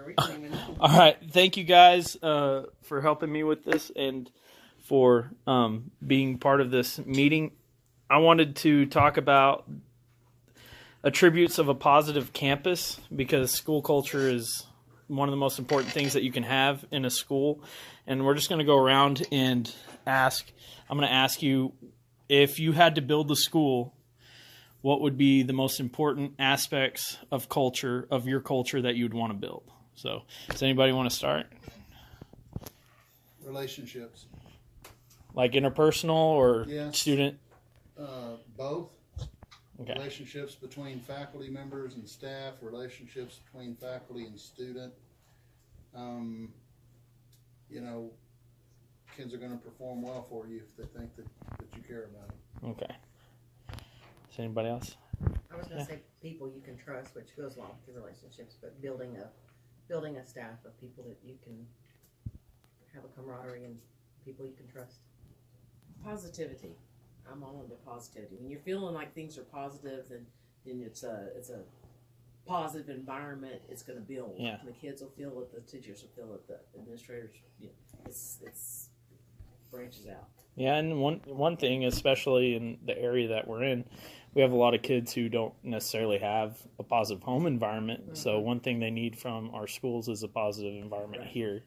culture. We don't even know. All right. Thank you guys for helping me with this and for being part of this meeting. I wanted to talk about attributes of a positive campus because school culture is one of the most important things that you can have in a school. And we're just going to go around and I'm going to ask you, if you had to build the school, what would be the most important aspects of your culture that you'd want to build? So, does anybody want to start? Relationships. Like interpersonal or Yes. student? Both. Okay. Relationships between faculty members and staff, relationships between faculty and student. Kids are going to perform well for you if they think that you care about them. Okay. Is anybody else? I was going to say people you can trust, which goes along with your relationships, but building a staff of people that you can have a camaraderie and people you can trust. Positivity. I'm all into positivity. When you're feeling like things are positive, then it's a positive environment. It's going to build. Yeah. The kids will feel it. The teachers will feel it. The administrators. It's branches out. Yeah, and one thing, especially in the area that we're in, we have a lot of kids who don't necessarily have a positive home environment. Mm-hmm. So one thing they need from our schools is a positive environment here.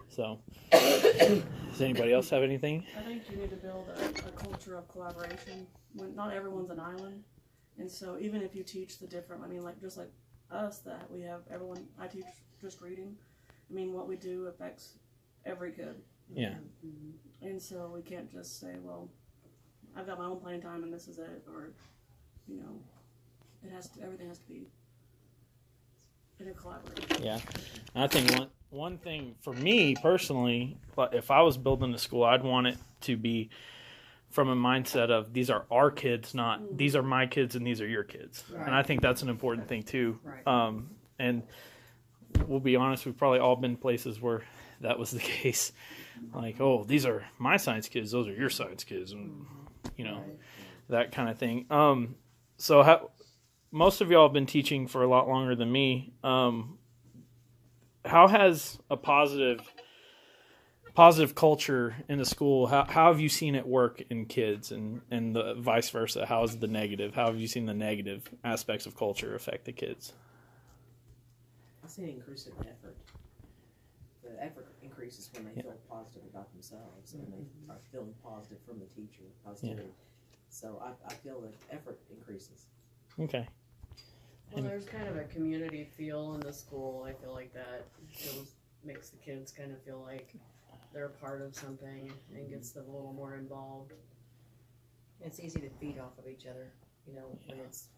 So, does anybody else have anything? I think you need to build a culture of collaboration. Not everyone's an island, and so even if you teach the different, just like us, that we have everyone. I teach just reading. What we do affects every kid. Yeah. Mm-hmm. And so we can't just say, well, I've got my own playing time and this is it, or everything has to be in a collaboration. Yeah, I think one thing for me personally, if I was building a school, I'd want it to be from a mindset of these are our kids, not these are my kids and these are your kids. Right. And I think that's an important thing too. Right. And we'll be honest, we've probably all been places where that was the case. Like, oh, these are my science kids, those are your science kids, and that kind of thing. So most of y'all have been teaching for a lot longer than me. How has a positive culture in the school, how have you seen it work in kids and the vice versa? How is the negative? How have you seen the negative aspects of culture affect the kids? I see an increase in effort. The effort increases when they feel positive about themselves and they are feeling positive from the teacher, positivity. Yeah. So I feel that effort increases. Okay. Well, there's kind of a community feel in the school. I feel like that makes the kids kind of feel like they're a part of something and gets them a little more involved. It's easy to feed off of each other, when it's,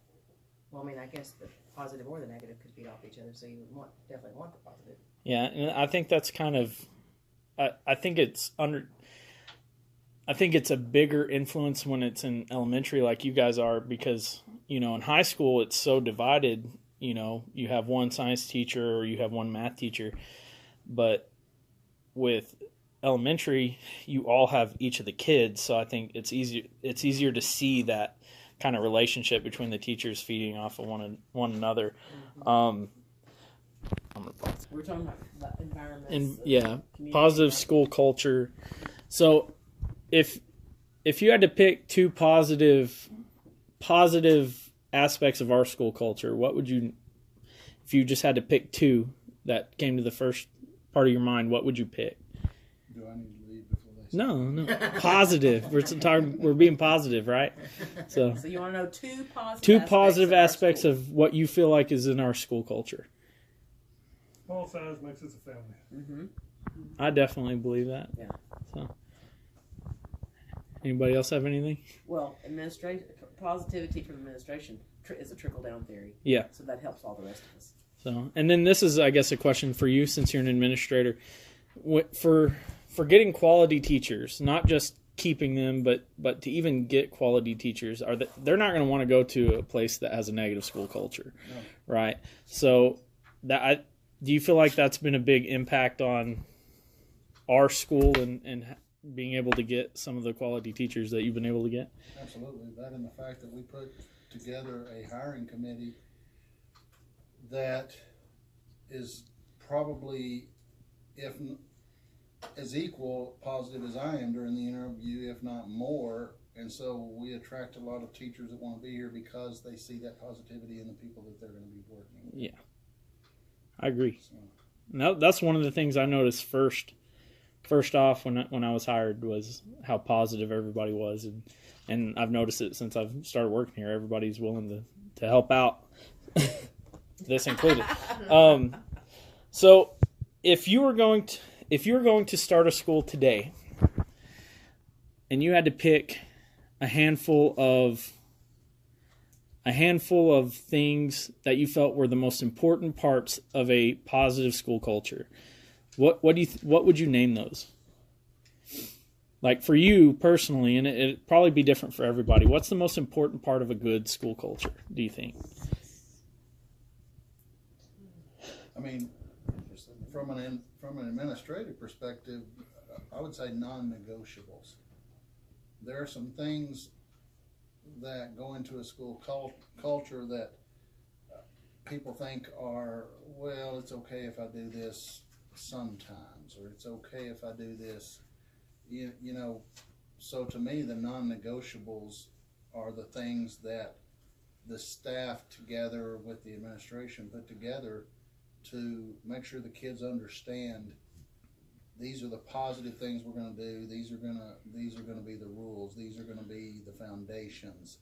I guess the positive or the negative could feed off each other, so you definitely want the positive. Yeah, and I think that's kind of, I think it's a bigger influence when it's in elementary like you guys are because, in high school it's so divided, you have one science teacher or you have one math teacher, but with elementary you all have each of the kids, so I think it's easier to see that kind of relationship between the teachers feeding off of one another. Mm-hmm. We're talking about environments. Positive school culture. So if you had to pick two positive aspects of our school culture, what would you, if you just had to pick two that came to the first part of your mind, what would you pick? Do I need to lead before they say? No. Positive. We're being positive, right? So you want to know two positive aspects of what you feel like is in our school culture. Small size makes us a family. Mm-hmm. I definitely believe that. Yeah. So, anybody else have anything? Well, positivity from administration is a trickle-down theory. Yeah. So that helps all the rest of us. So, and then this is, I guess, a question for you since you're an administrator. For getting quality teachers, not just keeping them, but to even get quality teachers, they're not going to want to go to a place that has a negative school culture, right? So, do you feel like that's been a big impact on our school and being able to get some of the quality teachers that you've been able to get? Absolutely. That and the fact that we put together a hiring committee that is probably, as equal positive as I am during the interview, if not more. And so we attract a lot of teachers that want to be here because they see that positivity in the people that they're going to be working with. Yeah, I agree. So, No, that's one of the things I noticed first off when I was hired was how positive everybody was, and I've noticed it since I've started working here. Everybody's willing to help out, this included. So if you were going to start a school today, and you had to pick a handful of things that you felt were the most important parts of a positive school culture, what would you name those? Like for you personally, and it'd probably be different for everybody. What's the most important part of a good school culture, do you think? I mean, from an administrative perspective, I would say non-negotiables. There are some things that go into a school culture that people think are, well, it's okay if I do this sometimes, or it's okay if I do this, you know. So to me, the non-negotiables are the things that the staff together with the administration put together to make sure the kids understand these are the positive things we're going to do. These are going to be the rules. These are going to be the foundations,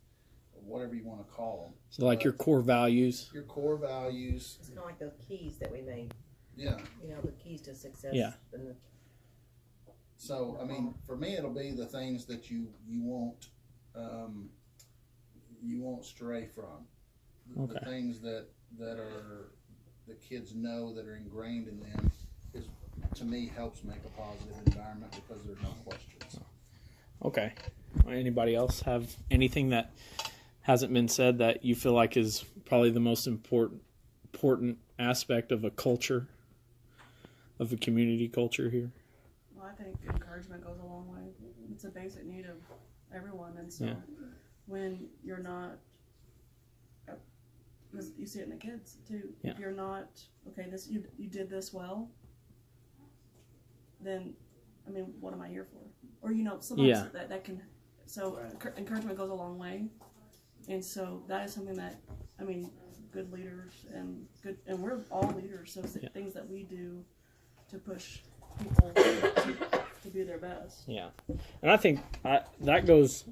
whatever you want to call them. So like your core values. Your core values. It's kind of like those keys that we made. Yeah. You know, the keys to success. Yeah. And So I mean, for me, it'll be the things that you won't stray from. Okay. The things that are the kids know that are ingrained in them is, to me, helps make a positive environment because there's no questions. Okay. Anybody else have anything that hasn't been said that you feel like is probably the most important aspect of a culture, of a community culture here? Well, I think encouragement goes a long way. It's a basic need of everyone, and so when you're not, because you see it in the kids too. Yeah. If you're not okay, you did this well, then I mean, what am I here for? Or sometimes that can. So encouragement goes a long way, and so that is something that I mean, good leaders and we're all leaders. So things that we do to push people to be their best. Yeah, and I think that goes.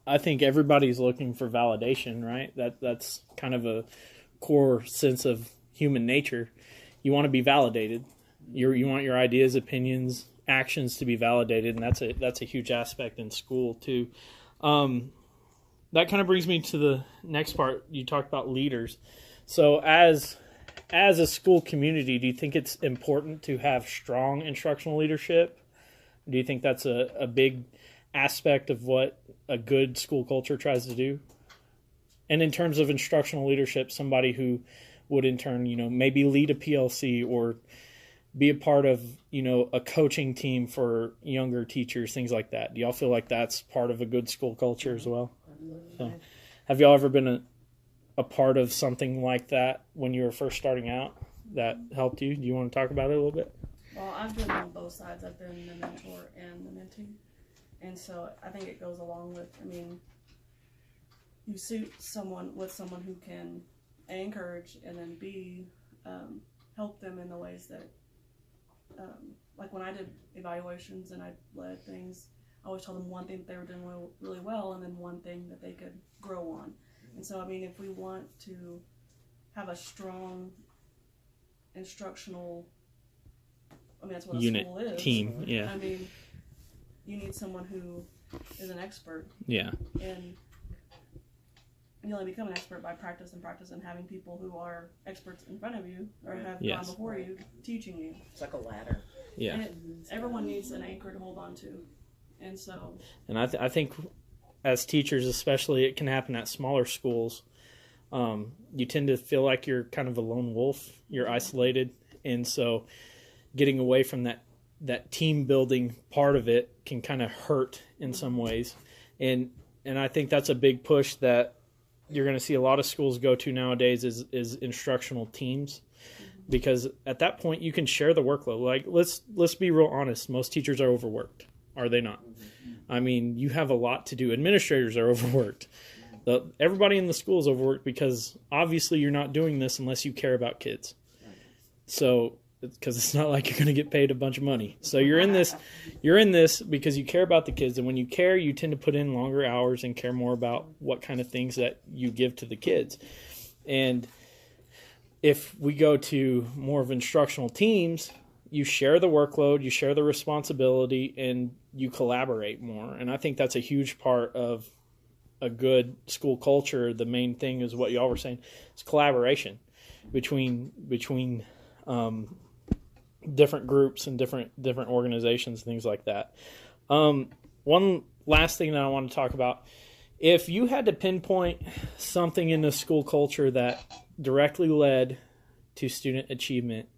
I think everybody's looking for validation, right? That's kind of a core sense of human nature. You want to be validated. You want your ideas, opinions, actions to be validated, and that's a huge aspect in school too. That kind of brings me to the next part. You talked about leaders. So as a school community, do you think it's important to have strong instructional leadership? Do you think that's a big aspect of what a good school culture tries to do? And in terms of instructional leadership, somebody who would in turn, maybe lead a PLC or be a part of, a coaching team for younger teachers, things like that. Do y'all feel like that's part of a good school culture as well? So, have y'all ever been a part of something like that when you were first starting out that helped you? Do you want to talk about it a little bit? Well, I've been on both sides. I've been the mentor and the mentee. And so I think it goes along with, you suit someone with someone who can A, encourage, and then B, help them in the ways that, like when I did evaluations and I led things, I always told them one thing that they were doing really well and then one thing that they could grow on. And so, if we want to have a strong instructional, that's what a unit school is. Team, yeah. You need someone who is an expert. Yeah. And you only become an expert by practice and having people who are experts in front of you or have gone before you teaching you. it's like a ladder. Yeah. And everyone needs an anchor to hold on to. And so. And I think as teachers, especially, it can happen at smaller schools. You tend to feel like you're kind of a lone wolf. You're isolated. And so getting away from that team building part of it can kind of hurt in some ways. And I think that's a big push that you're going to see a lot of schools go to nowadays is instructional teams. because at that point you can share the workload. Like let's be real honest. Most teachers are overworked, are they not? I mean, you have a lot to do. Administrators are overworked. Everybody in the school is overworked because obviously you're not doing this unless you care about kids. So, because it's not like you're going to get paid a bunch of money. So you're in this because you care about the kids. And when you care, you tend to put in longer hours and care more about what kind of things that you give to the kids. And if we go to more of instructional teams, you share the workload, you share the responsibility, and you collaborate more. And I think that's a huge part of a good school culture. The main thing is what y'all were saying, is collaboration between different groups and different organizations, things like that. One last thing that I want to talk about, if you had to pinpoint something in the school culture that directly led to student achievement,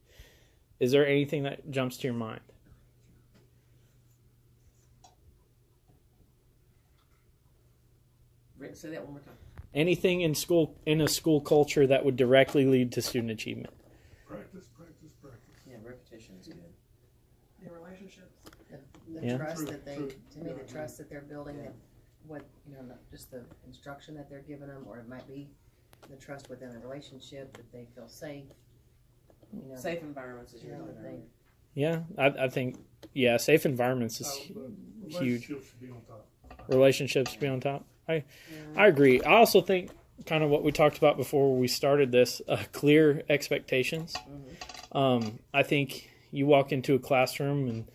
is there anything that jumps to your mind? Say that one more time. Anything in a school culture that would directly lead to student achievement? Practice. Yeah, repetition is good. The relationships. The Yeah. trust True, that true. the trust that they're building, Yeah. that what, not just the instruction that they're giving them, or it might be the trust within a relationship, that they feel safe. Safe environments is You know, usually they- better. Yeah, I think, safe environments is But huge. relationships should be on top. Relationships be on top. I agree. I also think kind of what we talked about before we started this, clear expectations. I think you walk into a classroom and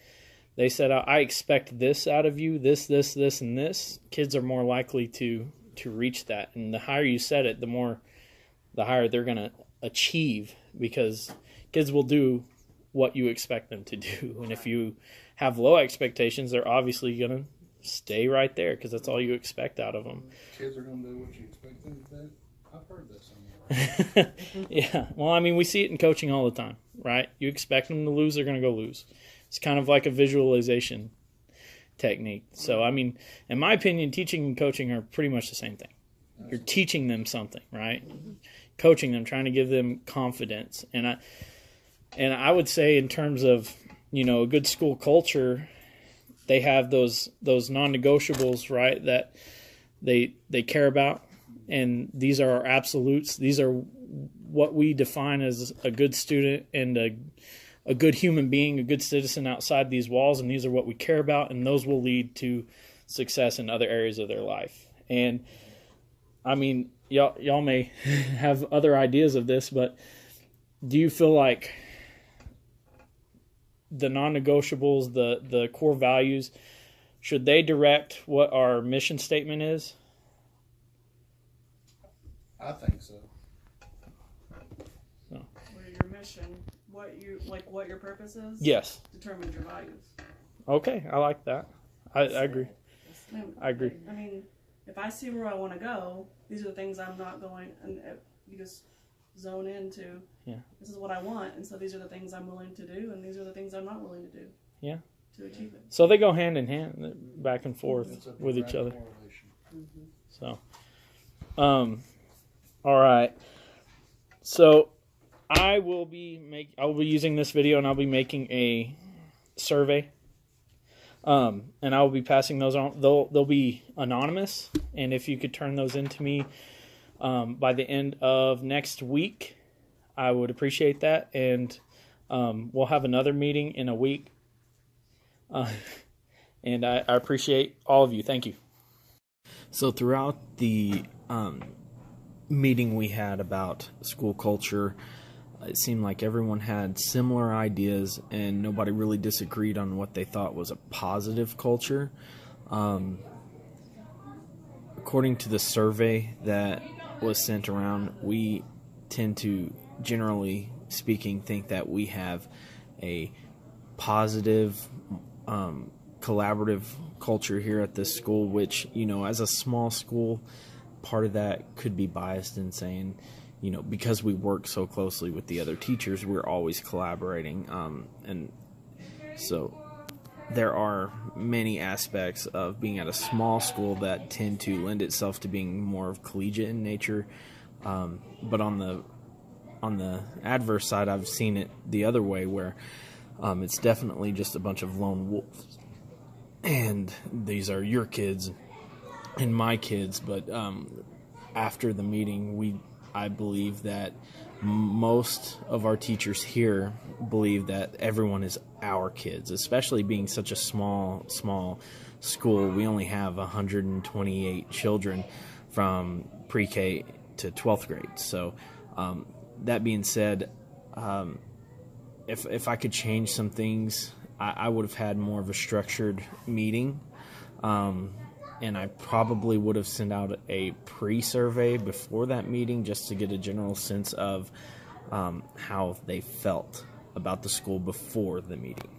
they said, I expect this out of you, this, and this. Kids are more likely to reach that. And the higher you set it, the higher they're going to achieve, because kids will do what you expect them to do. And if you have low expectations, they're obviously going to stay right there because that's all you expect out of them. Kids are going to do what you expect them to do. I've heard that somewhere. Yeah. Well, I mean, we see it in coaching all the time, right? You expect them to lose, they're going to go lose. It's kind of like a visualization technique. So, I mean, in my opinion, teaching and coaching are pretty much the same thing. You're teaching them something, right? Coaching them, trying to give them confidence. And I would say in terms of, a good school culture, they have those non-negotiables, right, that they care about, and these are our absolutes. These are what we define as a good student and a good human being, a good citizen outside these walls, and these are what we care about, and those will lead to success in other areas of their life. And I mean, y'all may have other ideas of this, but do you feel like the non-negotiables, the core values, should they direct what our mission statement is? I think so. What your mission, what your purpose is. Yes. Determines your values. Okay, I like that. I agree. I agree. I mean, if I see where I want to go, these are the things I'm not going, and you just zone into. Yeah. This is what I want, and so these are the things I'm willing to do, and these are the things I'm not willing to do. Yeah. To achieve it. So they go hand in hand, back and forth It's a with each direct other. correlation. So, all right. So I will be using this video, and I'll be making a survey. And I will be passing those on. They'll be anonymous, and if you could turn those into me by the end of next week, I would appreciate that. And we'll have another meeting in a week. And I appreciate all of you. Thank you. So throughout the meeting we had about school culture, it seemed like everyone had similar ideas and nobody really disagreed on what they thought was a positive culture. According to the survey that was sent around, we tend to, generally speaking, think that we have a positive, collaborative culture here at this school, which, as a small school, part of that could be biased in saying, because we work so closely with the other teachers, we're always collaborating. And so there are many aspects of being at a small school that tend to lend itself to being more of collegiate in nature. But on the on the adverse side, I've seen it the other way, where it's definitely just a bunch of lone wolves, and these are your kids and my kids. But after the meeting, I believe that most of our teachers here believe that everyone is our kids, especially being such a small school. We only have 128 children from pre-K to 12th grade. So that being said, if I could change some things, I would have had more of a structured meeting. And I probably would have sent out a pre-survey before that meeting just to get a general sense of how they felt about the school before the meeting.